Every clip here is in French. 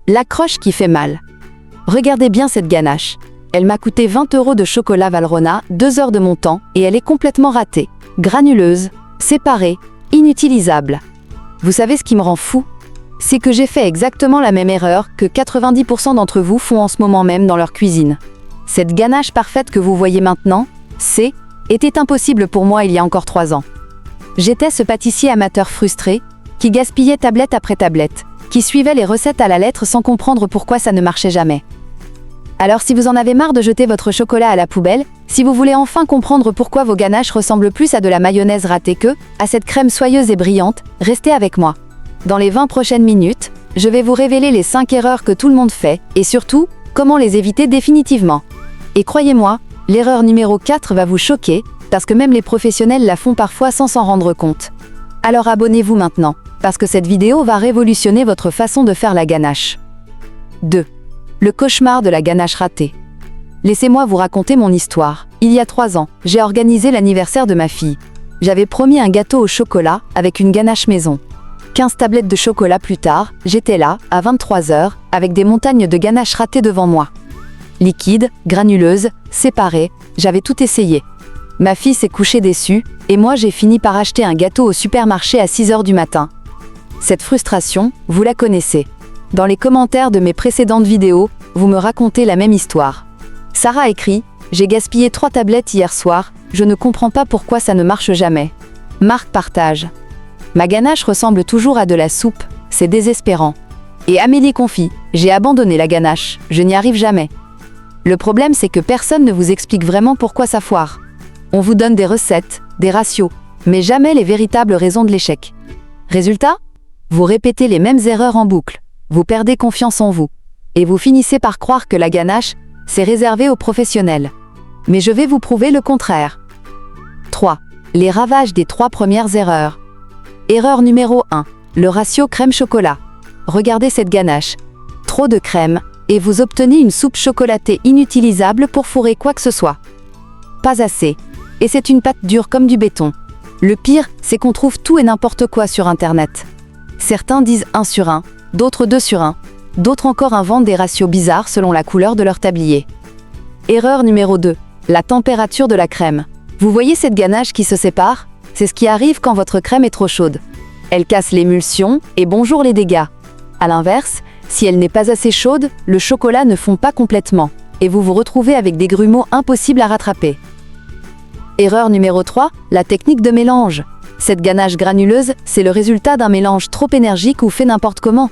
L'accroche qui fait mal. Regardez bien cette ganache. Elle m'a coûté 20 € de chocolat Valrhona, 2 heures de mon temps, et elle est complètement ratée. Granuleuse, séparée, inutilisable. Vous savez ce qui me rend fou? C'est que j'ai fait exactement la même erreur que 90% d'entre vous font en ce moment même dans leur cuisine. Cette ganache parfaite que vous voyez maintenant, était impossible pour moi il y a encore 3 ans. J'étais ce pâtissier amateur frustré, qui gaspillait tablette après tablette, qui suivait les recettes à la lettre sans comprendre pourquoi ça ne marchait jamais. Alors si vous en avez marre de jeter votre chocolat à la poubelle, si vous voulez enfin comprendre pourquoi vos ganaches ressemblent plus à de la mayonnaise ratée que à cette crème soyeuse et brillante, restez avec moi. Dans les 20 prochaines minutes, je vais vous révéler les 5 erreurs que tout le monde fait, et surtout, comment les éviter définitivement. Et croyez-moi, l'erreur numéro 4 va vous choquer, parce que même les professionnels la font parfois sans s'en rendre compte. Alors abonnez-vous maintenant, parce que cette vidéo va révolutionner votre façon de faire la ganache. 2. Le cauchemar de la ganache ratée. Laissez-moi vous raconter mon histoire. Il y a 3 ans, j'ai organisé l'anniversaire de ma fille. J'avais promis un gâteau au chocolat avec une ganache maison. 15 tablettes de chocolat plus tard, j'étais là, à 23 h, avec des montagnes de ganache ratées devant moi. Liquide, granuleuse, séparée, j'avais tout essayé. Ma fille s'est couchée déçue, et moi j'ai fini par acheter un gâteau au supermarché à 6 h du matin. Cette frustration, vous la connaissez. Dans les commentaires de mes précédentes vidéos, vous me racontez la même histoire. Sarah écrit « J'ai gaspillé 3 tablettes hier soir, je ne comprends pas pourquoi ça ne marche jamais. » Marc partage « Ma ganache ressemble toujours à de la soupe, c'est désespérant. » Et Amélie confie « J'ai abandonné la ganache, je n'y arrive jamais. » Le problème c'est que personne ne vous explique vraiment pourquoi ça foire. On vous donne des recettes, des ratios, mais jamais les véritables raisons de l'échec. Résultat? Vous répétez les mêmes erreurs en boucle. Vous perdez confiance en vous. Et vous finissez par croire que la ganache, c'est réservé aux professionnels. Mais je vais vous prouver le contraire. 3. Les ravages des 3 premières erreurs. Erreur numéro 1. Le ratio crème-chocolat. Regardez cette ganache. Trop de crème, et vous obtenez une soupe chocolatée inutilisable pour fourrer quoi que ce soit. Pas assez. Et c'est une pâte dure comme du béton. Le pire, c'est qu'on trouve tout et n'importe quoi sur Internet. Certains disent 1 sur 1, d'autres 2 sur 1, d'autres encore inventent des ratios bizarres selon la couleur de leur tablier. Erreur numéro 2. La température de la crème. Vous voyez cette ganache qui se sépare? C'est ce qui arrive quand votre crème est trop chaude. Elle casse l'émulsion et bonjour les dégâts. A l'inverse, si elle n'est pas assez chaude, le chocolat ne fond pas complètement, et vous vous retrouvez avec des grumeaux impossibles à rattraper. Erreur numéro 3. La technique de mélange. Cette ganache granuleuse, c'est le résultat d'un mélange trop énergique ou fait n'importe comment.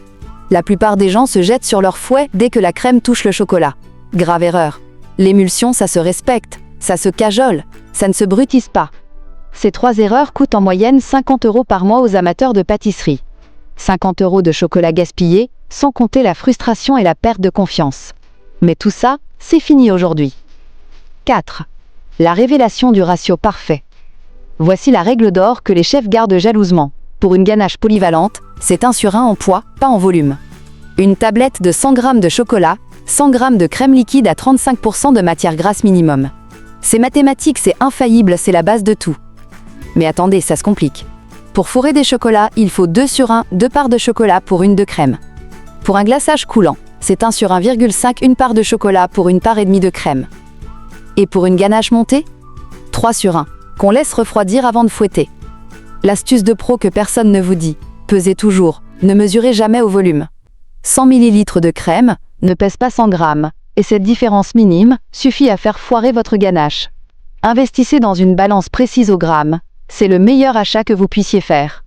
La plupart des gens se jettent sur leur fouet dès que la crème touche le chocolat. Grave erreur. L'émulsion, ça se respecte, ça se cajole, ça ne se brutise pas. Ces 3 erreurs coûtent en moyenne 50 € par mois aux amateurs de pâtisserie. 50 € de chocolat gaspillé, sans compter la frustration et la perte de confiance. Mais tout ça, c'est fini aujourd'hui. 4. La révélation du ratio parfait. Voici la règle d'or que les chefs gardent jalousement. Pour une ganache polyvalente, c'est 1 sur 1 en poids, pas en volume. Une tablette de 100 g de chocolat, 100 g de crème liquide à 35% de matière grasse minimum. C'est mathématique, c'est infaillible, c'est la base de tout. Mais attendez, ça se complique. Pour fourrer des chocolats, il faut 2 sur 1, 2 parts de chocolat pour 1 de crème. Pour un glaçage coulant, c'est 1 sur 1,5, 1 part de chocolat pour 1 part et demie de crème. Et pour une ganache montée, 3 sur 1. Qu'on laisse refroidir avant de fouetter. L'astuce de pro que personne ne vous dit, pesez toujours, ne mesurez jamais au volume. 100 ml de crème ne pèse pas 100 g, et cette différence minime suffit à faire foirer votre ganache. Investissez dans une balance précise au gramme, c'est le meilleur achat que vous puissiez faire.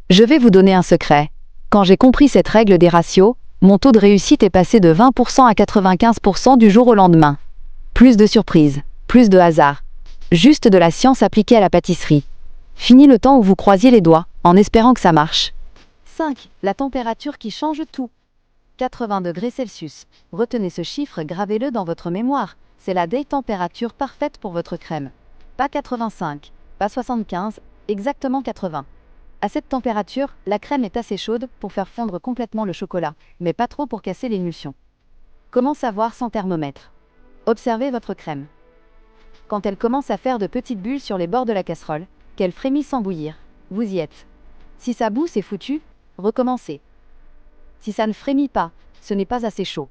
Je vais vous donner un secret. Quand j'ai compris cette règle des ratios, mon taux de réussite est passé de 20% à 95% du jour au lendemain. Plus de surprises, plus de hasard. Juste de la science appliquée à la pâtisserie. Fini le temps où vous croisiez les doigts, en espérant que ça marche. 5. La température qui change tout. 80 degrés Celsius. Retenez ce chiffre, gravez-le dans votre mémoire. C'est la température parfaite pour votre crème. Pas 85, pas 75, exactement 80. À cette température, la crème est assez chaude pour faire fondre complètement le chocolat, mais pas trop pour casser l'émulsion. Comment savoir sans thermomètre? Observez votre crème. Quand elle commence à faire de petites bulles sur les bords de la casserole, qu'elle frémit sans bouillir, vous y êtes. Si ça bout, c'est foutu, recommencez. Si ça ne frémit pas, ce n'est pas assez chaud.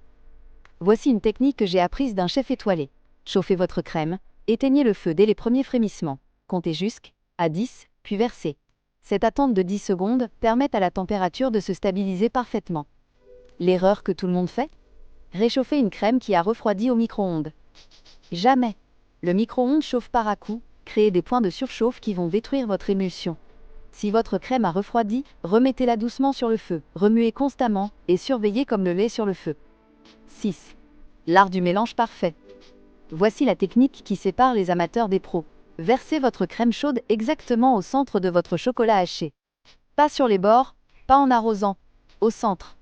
Voici une technique que j'ai apprise d'un chef étoilé. Chauffez votre crème, éteignez le feu dès les premiers frémissements, comptez jusqu'à 10, puis versez. Cette attente de 10 secondes permet à la température de se stabiliser parfaitement. L'erreur que tout le monde fait? Réchauffer une crème qui a refroidi au micro-ondes. Jamais. Le micro-ondes chauffe par à-coups, créer des points de surchauffe qui vont détruire votre émulsion. Si votre crème a refroidi, remettez-la doucement sur le feu, remuez constamment et surveillez comme le lait sur le feu. 6. L'art du mélange parfait. Voici la technique qui sépare les amateurs des pros. Versez votre crème chaude exactement au centre de votre chocolat haché. Pas sur les bords, pas en arrosant, au centre.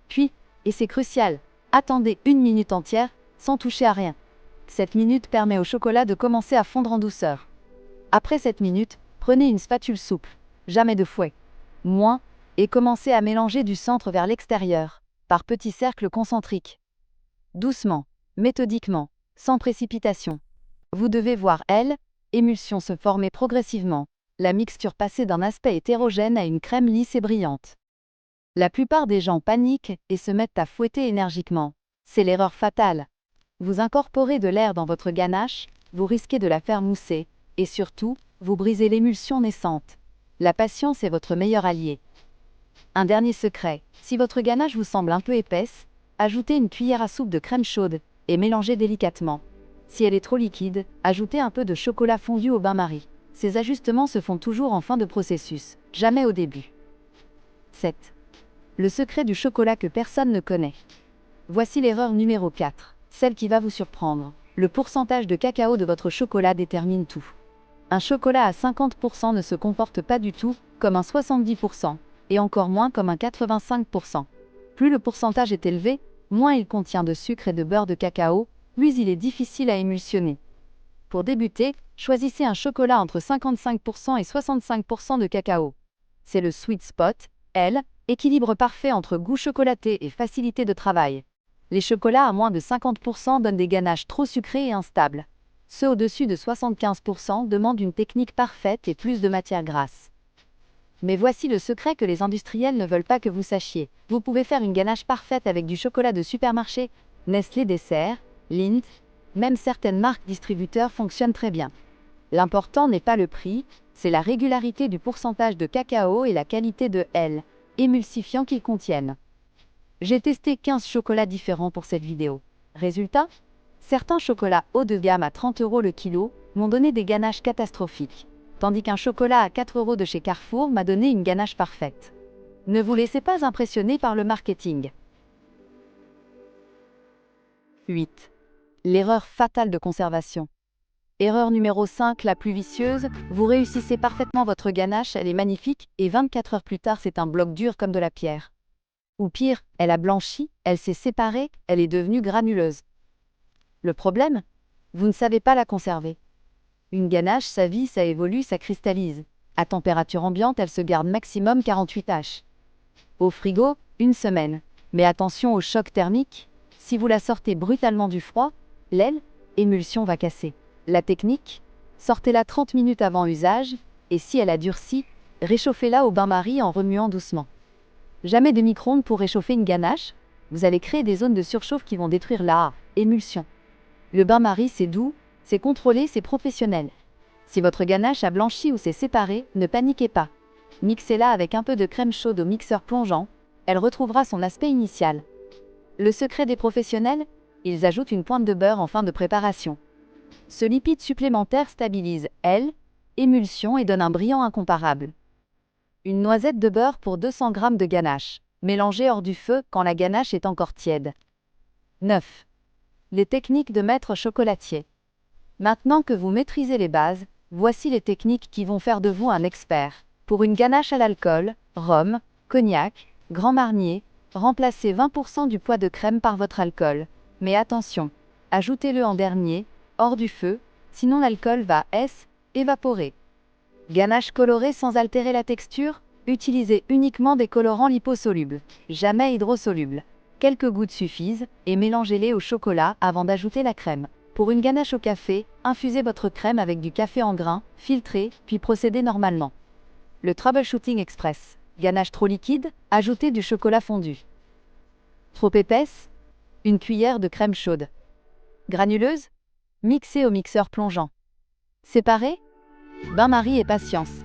Puis, et c'est crucial, attendez 1 minute entière, sans toucher à rien. Cette minute permet au chocolat de commencer à fondre en douceur. Après cette minute, prenez une spatule souple, jamais de fouet, moins, et commencez à mélanger du centre vers l'extérieur, par petits cercles concentriques. Doucement, méthodiquement, sans précipitation. Vous devez voir l'émulsion se former progressivement, la mixture passer d'un aspect hétérogène à une crème lisse et brillante. La plupart des gens paniquent et se mettent à fouetter énergiquement. C'est l'erreur fatale. Vous incorporez de l'air dans votre ganache, vous risquez de la faire mousser, et surtout, vous brisez l'émulsion naissante. La patience est votre meilleur allié. Un dernier secret, si votre ganache vous semble un peu épaisse, ajoutez une cuillère à soupe de crème chaude et mélangez délicatement. Si elle est trop liquide, ajoutez un peu de chocolat fondu au bain-marie. Ces ajustements se font toujours en fin de processus, jamais au début. 7. Le secret du chocolat que personne ne connaît. Voici l'erreur numéro 4, celle qui va vous surprendre. Le pourcentage de cacao de votre chocolat détermine tout. Un chocolat à 50% ne se comporte pas du tout comme un 70%, et encore moins comme un 85%. Plus le pourcentage est élevé, moins il contient de sucre et de beurre de cacao, plus il est difficile à émulsionner. Pour débuter, choisissez un chocolat entre 55% et 65% de cacao. C'est le sweet spot, équilibre parfait entre goût chocolaté et facilité de travail. Les chocolats à moins de 50% donnent des ganaches trop sucrées et instables. Ceux au-dessus de 75% demandent une technique parfaite et plus de matière grasse. Mais voici le secret que les industriels ne veulent pas que vous sachiez. Vous pouvez faire une ganache parfaite avec du chocolat de supermarché, Nestlé Dessert, Lindt, même certaines marques distributeurs fonctionnent très bien. L'important n'est pas le prix, c'est la régularité du pourcentage de cacao et la qualité de émulsifiant qu'ils contiennent. J'ai testé 15 chocolats différents pour cette vidéo. Résultat? Certains chocolats haut de gamme à 30 € le kilo m'ont donné des ganaches catastrophiques, tandis qu'un chocolat à 4 € de chez Carrefour m'a donné une ganache parfaite. Ne vous laissez pas impressionner par le marketing. 8. L'erreur fatale de conservation. Erreur numéro 5, la plus vicieuse, vous réussissez parfaitement votre ganache, elle est magnifique, et 24 heures plus tard c'est un bloc dur comme de la pierre. Ou pire, elle a blanchi, elle s'est séparée, elle est devenue granuleuse. Le problème? Vous ne savez pas la conserver. Une ganache, ça vit, ça évolue, ça cristallise. À température ambiante, elle se garde maximum 48 H. Au frigo, 1 semaine. Mais attention au choc thermique. Si vous la sortez brutalement du froid, l'émulsion va casser. La technique? Sortez-la 30 minutes avant usage, et si elle a durci, réchauffez-la au bain-marie en remuant doucement. Jamais de micro-ondes pour réchauffer une ganache, vous allez créer des zones de surchauffe qui vont détruire l'émulsion. Le bain-marie, c'est doux, c'est contrôlé, c'est professionnel. Si votre ganache a blanchi ou s'est séparée, ne paniquez pas. Mixez-la avec un peu de crème chaude au mixeur plongeant, elle retrouvera son aspect initial. Le secret des professionnels? Ils ajoutent une pointe de beurre en fin de préparation. Ce lipide supplémentaire stabilise, l'émulsion et donne un brillant incomparable. Une noisette de beurre pour 200 g de ganache. Mélangez hors du feu quand la ganache est encore tiède. 9. Les techniques de maître chocolatier. Maintenant que vous maîtrisez les bases, voici les techniques qui vont faire de vous un expert. Pour une ganache à l'alcool, rhum, cognac, Grand Marnier, remplacez 20% du poids de crème par votre alcool. Mais attention, ajoutez-le en dernier, hors du feu, sinon l'alcool va évaporer. Ganache colorée sans altérer la texture, utilisez uniquement des colorants liposolubles, jamais hydrosolubles. Quelques gouttes suffisent et mélangez-les au chocolat avant d'ajouter la crème. Pour une ganache au café, infusez votre crème avec du café en grains, filtrez, puis procédez normalement. Le troubleshooting express. Ganache trop liquide, ajoutez du chocolat fondu. Trop épaisse? Une cuillère de crème chaude. Granuleuse? Mixée au mixeur plongeant. Séparée? Bain-marie et patience.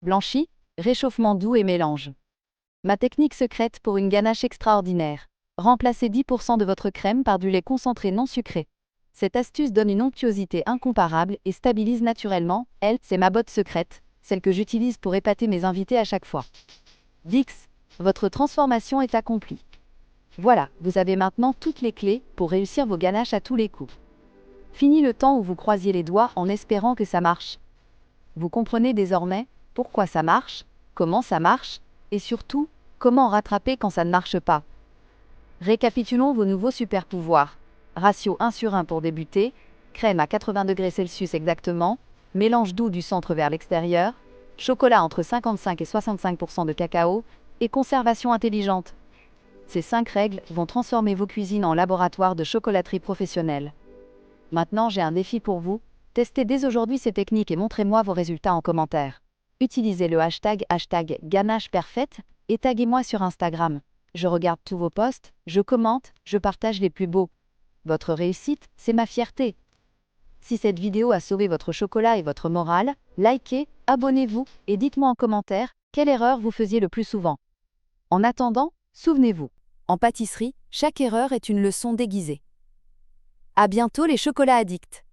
Blanchie? Réchauffement doux et mélange. Ma technique secrète pour une ganache extraordinaire. Remplacez 10% de votre crème par du lait concentré non sucré. Cette astuce donne une onctuosité incomparable et stabilise naturellement. C'est ma botte secrète, celle que j'utilise pour épater mes invités à chaque fois. Dix, votre transformation est accomplie. Voilà, vous avez maintenant toutes les clés pour réussir vos ganaches à tous les coups. Fini le temps où vous croisiez les doigts en espérant que ça marche. Vous comprenez désormais pourquoi ça marche, comment ça marche, et surtout, comment rattraper quand ça ne marche pas. Récapitulons vos nouveaux super pouvoirs. Ratio 1/1 pour débuter, crème à 80 degrés Celsius exactement, mélange doux du centre vers l'extérieur, chocolat entre 55 et 65% de cacao, et conservation intelligente. Ces 5 règles vont transformer vos cuisines en laboratoire de chocolaterie professionnelle. Maintenant, j'ai un défi pour vous. Testez dès aujourd'hui ces techniques et montrez-moi vos résultats en commentaire. Utilisez le hashtag ganache parfaite et taguez-moi sur Instagram. Je regarde tous vos posts, je commente, je partage les plus beaux. Votre réussite, c'est ma fierté. Si cette vidéo a sauvé votre chocolat et votre morale, likez, abonnez-vous et dites-moi en commentaire quelle erreur vous faisiez le plus souvent. En attendant, souvenez-vous. En pâtisserie, chaque erreur est une leçon déguisée. À bientôt les chocolats addicts.